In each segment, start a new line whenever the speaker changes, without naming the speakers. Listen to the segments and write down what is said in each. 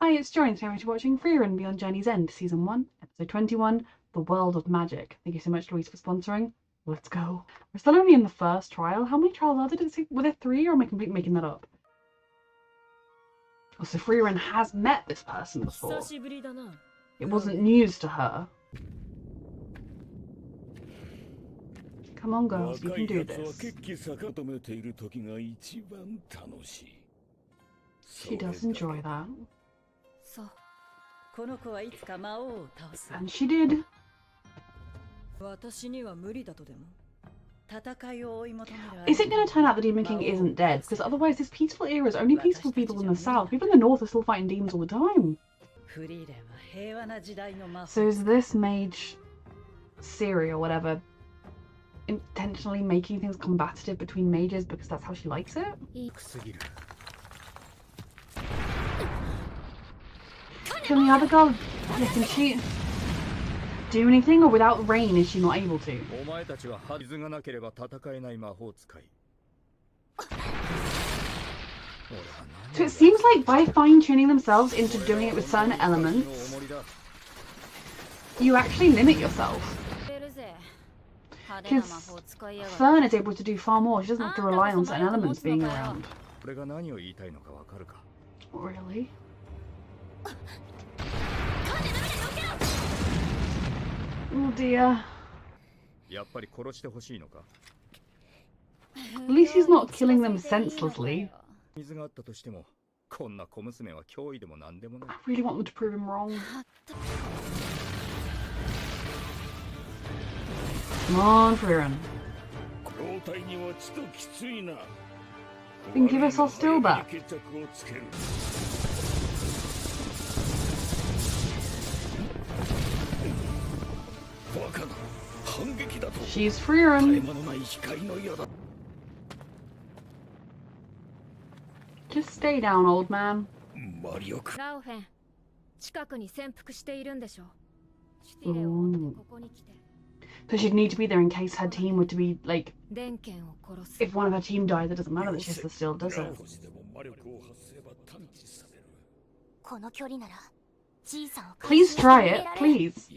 Hi, it's Joy, and thank you for watching Frieren Beyond Journey's End, Season 1, Episode 21, The World of Magic. Thank you so much, Louise, for sponsoring. Let's go. We're still only in the first trial. How many trials are there? Were there 3, or am I completely making that up? Oh, so Frieren has met this person before. It wasn't news to her. Come on, girls, you can do this. She does enjoy that. And she did. Is it going to turn out the Demon King isn't dead? Because otherwise this peaceful era is only peaceful people in the south. People in the north are still fighting demons all the time. So is this mage Siri or whatever intentionally making things combative between mages because that's how she likes it? Can the other girl, can she do anything, or without rain is she not able to? So it seems like by fine-tuning themselves into doing it with certain elements, you actually limit yourself. Because Fern is able to do far more, she doesn't have to rely on certain elements being around. Really? Oh dear. At least he's not killing them senselessly. I really want them to prove him wrong. Come on, Frieren. Then give us our still back. She's Frieren. Just stay down, old man. Ooh. So she'd need to be there in case her team were to be, like, if one of her team dies, it doesn't matter that she's still, does it? Please try it, please.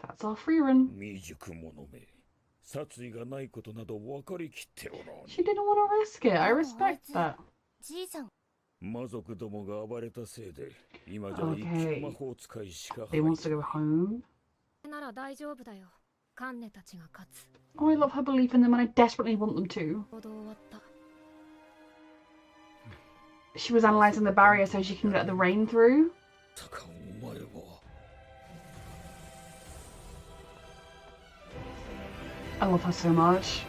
That's our Frieren. She didn't want to risk it. I respect that. Okay. They wants to go home. Oh, I love her belief in them and I desperately want them to. She was analysing the barrier so she can let the rain through. I love her so much.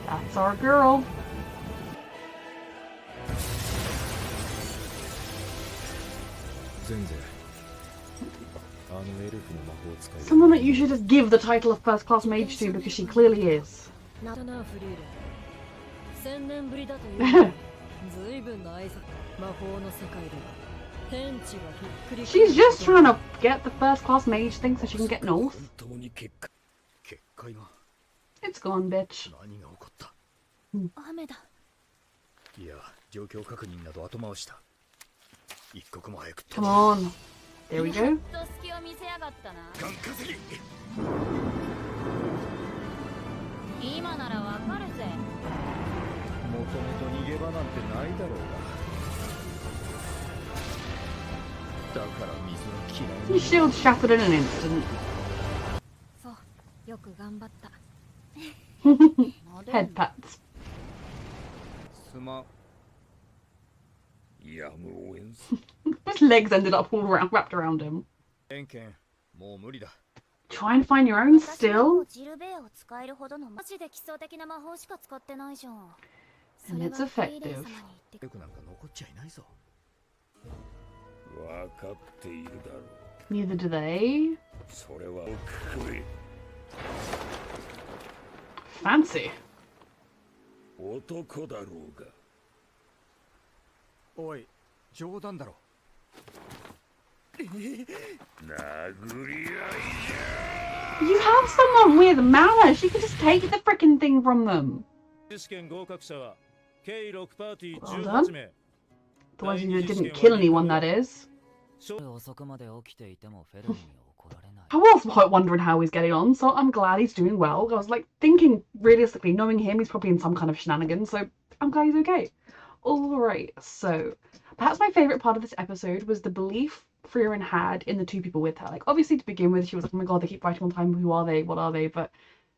That's our girl. Someone that you should just give the title of first class mage to because she clearly is. She's just trying to get the first class mage thing so she can get north. It's gone, bitch. Come on. There we go. His shield shattered in an instant. Head pats. His legs ended up all wrapped around him. Try and find your own still? And it's effective. Neither do they. Fancy.
おい、冗談だろ。
You have someone with manners. She could just take the freaking thing from them. Well done. The ones who didn't kill anyone, that is. I was wondering how he's getting on, so I'm glad he's doing well. I was like thinking realistically, knowing him, he's probably in some kind of shenanigans, so I'm glad he's okay. Alright, so perhaps my favourite part of this episode was the belief Frieren had in the two people with her. Like, obviously to begin with, she was like, oh my god, they keep fighting all the time, who are they, what are they? But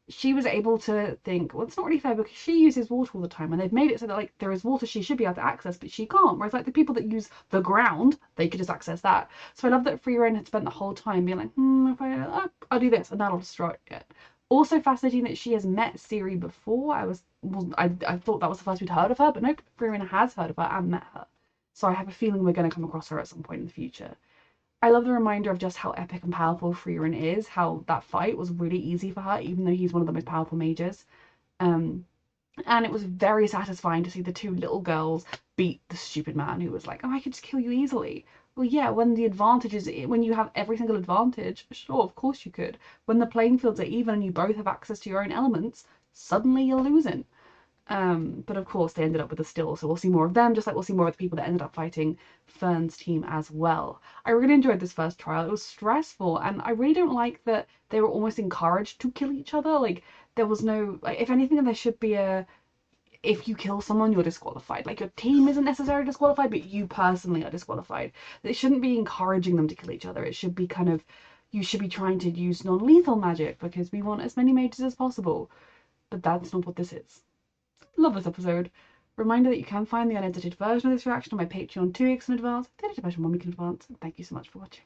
she was able to think, well, it's not really fair because she uses water all the time, and they've made it so that like there is water she should be able to access, but she can't. Whereas like the people that use the ground, they could just access that. So I love that Frieren had spent the whole time being like, if I'll do this, and that'll destroy it. Also fascinating that she has met Ciri before. I thought that was the first we'd heard of her, but nope, Frieren has heard of her and met her. So I have a feeling we're going to come across her at some point in the future. I love the reminder of just how epic and powerful Frieren is, how that fight was really easy for her, even though he's one of the most powerful mages. And it was very satisfying to see the two little girls beat the stupid man who was like, oh, I could just kill you easily. Well, yeah, when the advantage is, when you have every single advantage, sure, of course you could. When the playing fields are even and you both have access to your own elements, suddenly you're losing. But of course they ended up with the still, so we'll see more of them, just like we'll see more of the people that ended up fighting Fern's team as well. I really enjoyed this first trial. It was stressful, and I really don't like that they were almost encouraged to kill each other. Like, there was no, like, if anything, there should be a, if you kill someone, you're disqualified. Like, your team isn't necessarily disqualified, but you personally are disqualified. It shouldn't be encouraging them to kill each other. It should be kind of, you should be trying to use non-lethal magic because we want as many mages as possible. But that's not what this is. Love this episode. Reminder that you can find the unedited version of this reaction on my Patreon 2 weeks in advance, the edited version 1 week in advance, and thank you so much for watching.